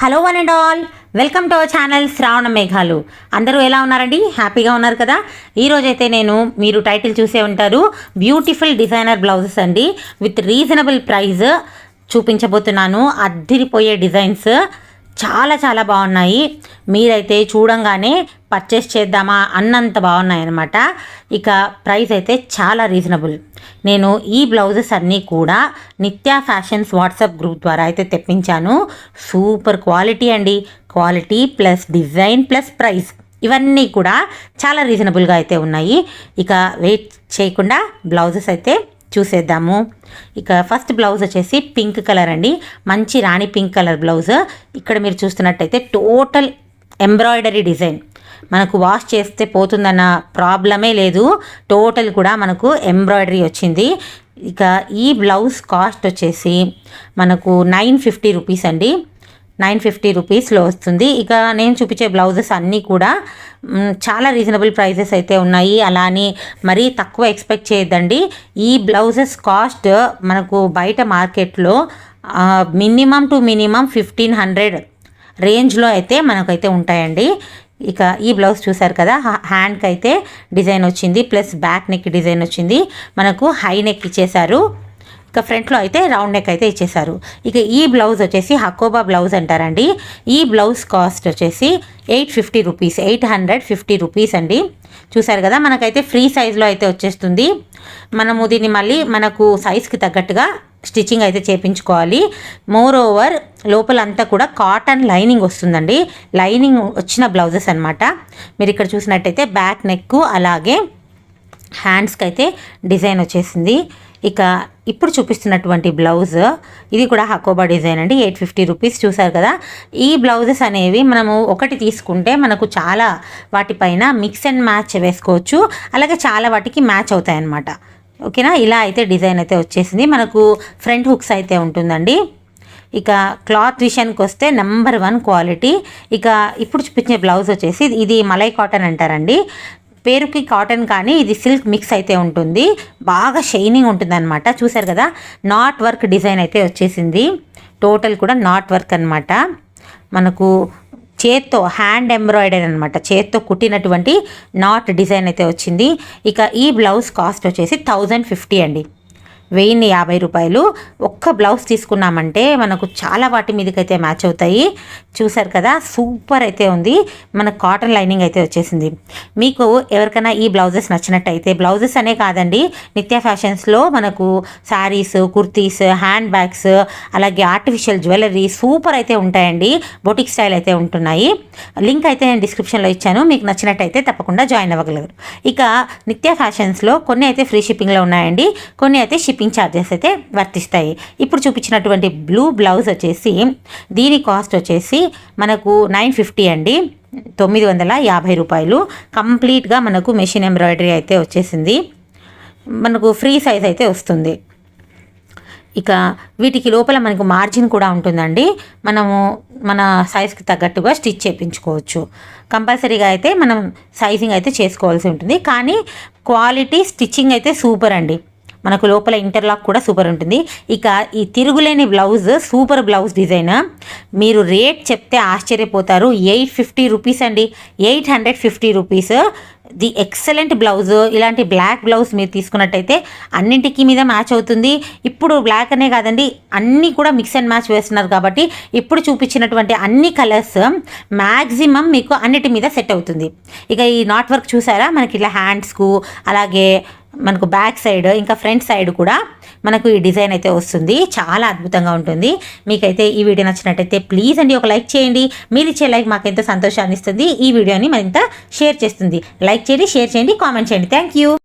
Hello one and all, welcome to our channel Shravana Meghalu. అందరూ ఎలా ఉన్నారండి? హ్యాపీగా ఉన్నారు కదా? ఈరోజైతే మీరు టైటిల్ చూసే ఉంటారు, బ్యూటిఫుల్ డిజైనర్ బ్లౌజెస్ అండి విత్ రీజనబుల్ ప్రైస్ చూపించబోతున్నాను. అద్దిరిపోయే డిజైన్స్ చాలా చాలా బాగున్నాయి. మీరైతే చూడంగానే పర్చేస్ చేద్దామా అన్నంత బాగున్నాయి అన్నమాట. ఇక ప్రైస్ అయితే చాలా రీజనబుల్. నేను ఈ బ్లౌజెస్ అన్నీ కూడా నిత్య ఫ్యాషన్స్ వాట్సాప్ గ్రూప్ ద్వారా అయితే తెప్పించాను. సూపర్ క్వాలిటీ అండి. Quality plus design plus price ఇవన్నీ కూడా చాలా రీజనబుల్గా అయితే ఉన్నాయి. ఇక వెయిట్ చేయకుండా బ్లౌజెస్ అయితే చూసేద్దాము. ఇక ఫస్ట్ బ్లౌజ్ వచ్చేసి పింక్ కలర్ అండి, మంచి రాణి పింక్ కలర్ బ్లౌజ్. ఇక్కడ మీరు చూస్తున్నట్టయితే టోటల్ ఎంబ్రాయిడరీ డిజైన్, మనకు వాష్ చేస్తే పోతుందన్న ప్రాబ్లమే లేదు. టోటల్ కూడా మనకు ఎంబ్రాయిడరీ వచ్చింది. ఇక ఈ బ్లౌజ్ కాస్ట్ వచ్చేసి మనకు 950 రూపీస్ అండి. 950 రూపీస్లో వస్తుంది. ఇక నేను చూపించే బ్లౌజెస్ అన్నీ కూడా చాలా రీజనబుల్ ప్రైజెస్ అయితే ఉన్నాయి. అలా అని మరీ తక్కువ ఎక్స్పెక్ట్ చేయొద్దండి. ఈ బ్లౌజెస్ కాస్ట్ మనకు బయట మార్కెట్లో మినిమం టు మినిమం 1500 రేంజ్లో అయితే మనకైతే ఉంటాయండి. ఇక ఈ బ్లౌజ్ చూసారు కదా, హ్యాండ్కి అయితే డిజైన్ వచ్చింది, ప్లస్ బ్యాక్ నెక్ డిజైన్ వచ్చింది. మనకు హై నెక్ ఇచ్చేశారు. ఇక ఫ్రంట్లో అయితే రౌండ్ నెక్ అయితే ఇచ్చేసారు. ఇక ఈ బ్లౌజ్ వచ్చేసి హకోబా బ్లౌజ్ అంటారండి. ఈ బ్లౌజ్ కాస్ట్ వచ్చేసి 850 రూపీస్, 850 రూపీస్ అండి. చూసారు కదా, మనకైతే ఫ్రీ సైజ్లో అయితే వచ్చేస్తుంది. మనము దీన్ని మళ్ళీ మనకు సైజ్కి తగ్గట్టుగా స్టిచ్చింగ్ అయితే చేయించుకోవాలి. మోర్ ఓవర్ లోపలంతా కూడా కాటన్ లైనింగ్ వస్తుందండి. లైనింగ్ వచ్చిన బ్లౌజెస్ అనమాట. మీరు ఇక్కడ చూసినట్టయితే బ్యాక్ నెక్ అలాగే హ్యాండ్స్కి అయితే డిజైన్ వచ్చేసింది. ఇక ఇప్పుడు చూపిస్తున్నటువంటి బ్లౌజ్ ఇది కూడా హకోబా డిజైన్ అండి. 850 రూపీస్. చూసారు కదా, ఈ బ్లౌజెస్ అనేవి మనము ఒకటి తీసుకుంటే మనకు చాలా వాటిపైన మిక్స్ అండ్ మ్యాచ్ వేసుకోవచ్చు, అలాగే చాలా వాటికి మ్యాచ్ అవుతాయి అన్నమాట. ఓకేనా? ఇలా అయితే డిజైన్ అయితే వచ్చేసింది. మనకు ఫ్రంట్ హుక్స్ అయితే ఉంటుందండి. ఇక క్లాత్ విషయానికి వస్తే నెంబర్ 1 క్వాలిటీ. ఇక ఇప్పుడు చూపించే బ్లౌజ్ వచ్చేసి ఇది మలై కాటన్ అంటారండి. పేరుకి కాటన్ కానీ ఇది సిల్క్ మిక్స్ అయితే ఉంటుంది. బాగా షైనింగ్ ఉంటుంది అనమాట. చూసారు కదా, నాట్ వర్క్ డిజైన్ అయితే వచ్చేసింది. టోటల్ కూడా నాట్ వర్క్ అనమాట. మనకు చేత్తో హ్యాండ్ ఎంబ్రాయిడరీ అనమాట, చేత్తో కుట్టినటువంటి నాట్ డిజైన్ అయితే వచ్చింది. ఇక ఈ బ్లౌజ్ కాస్ట్ వచ్చేసి 1050 అండి, 1050 రూపాయలు. ఒక్క బ్లౌజ్ తీసుకున్నామంటే మనకు చాలా వాటి మీదకైతే మ్యాచ్ అవుతాయి. చూసారు కదా, సూపర్ అయితే ఉంది. మనకు కాటన్ లైనింగ్ అయితే వచ్చేసింది. మీకు ఎవరికైనా ఈ బ్లౌజెస్ నచ్చినట్టయితే, బ్లౌజెస్ అనే కాదండి, నిత్య ఫ్యాషన్స్లో మనకు శారీస్, కుర్తీస్, హ్యాండ్ బ్యాగ్స్, అలాగే ఆర్టిఫిషియల్ జ్యువెలరీ సూపర్ అయితే ఉంటాయండి. బొటిక్ స్టైల్ అయితే ఉంటున్నాయి. లింక్ అయితే నేను డిస్క్రిప్షన్లో ఇచ్చాను. మీకు నచ్చినట్టయితే తప్పకుండా జాయిన్ అవ్వగలరు. ఇక నిత్య ఫ్యాషన్స్లో కొన్ని అయితే ఫ్రీ షిప్పింగ్లో ఉన్నాయండి, కొన్ని అయితే షిప్పింగ్ ఛార్జెస్ అయితే వర్తిస్తాయి. ఇప్పుడు చూపించినటువంటి బ్లూ బ్లౌజ్ వచ్చేసి దీని కాస్ట్ వచ్చేసి మనకు 950 అండి, 950 రూపాయలు. కంప్లీట్గా మనకు మెషిన్ ఎంబ్రాయిడరీ అయితే వచ్చేసింది. మనకు ఫ్రీ సైజ్ అయితే వస్తుంది. ఇక వీటికి లోపల మనకు మార్జిన్ కూడా ఉంటుందండి. మనము మన సైజ్కి తగ్గట్టుగా స్టిచ్ చేయించుకోవచ్చు. కంపల్సరీగా అయితే మనం సైజింగ్ అయితే చేసుకోవాల్సి ఉంటుంది. కానీ క్వాలిటీ స్టిచ్చింగ్ అయితే సూపర్ అండి. మనకు లోపల ఇంటర్లాక్ కూడా సూపర్ ఉంటుంది. ఇక ఈ తిరుగులేని బ్లౌజ్ సూపర్ బ్లౌజ్ డిజైన్. మీరు రేట్ చెప్తే ఆశ్చర్యపోతారు. 850 రూపీస్ అండి, 850 రూపీస్. The excellent blouse. ఇలాంటి బ్లాక్ బ్లౌజ్ మీరు తీసుకున్నట్టయితే అన్నింటికి మీద మ్యాచ్ అవుతుంది. ఇప్పుడు బ్లాక్ అనే కాదండి, అన్నీ కూడా మిక్స్ అండ్ మ్యాచ్ వేస్తున్నారు కాబట్టి ఇప్పుడు చూపించినటువంటి అన్ని కలర్స్ మ్యాక్సిమం మీకు అన్నిటి మీద సెట్ అవుతుంది. ఇక ఈ నాట్ వర్క్ చూసారా, మనకి ఇలా హ్యాండ్స్కు అలాగే మనకు బ్యాక్ సైడ్ ఇంకా ఫ్రంట్ సైడ్ కూడా మనకు ఈ డిజైన్ అయితే వస్తుంది. చాలా అద్భుతంగా ఉంటుంది. మీకైతే ఈ వీడియో నచ్చినట్టయితే ప్లీజ్ అండి ఒక లైక్ చేయండి. మీరు ఇచ్చే లైక్ మాకు ఎంతో సంతోషాన్ని ఇస్తుంది. ఈ వీడియోని మరింత షేర్ చేస్తుంది. లైక్ చేయండి, షేర్ చేయండి, కామెంట్ చేయండి. Thank you.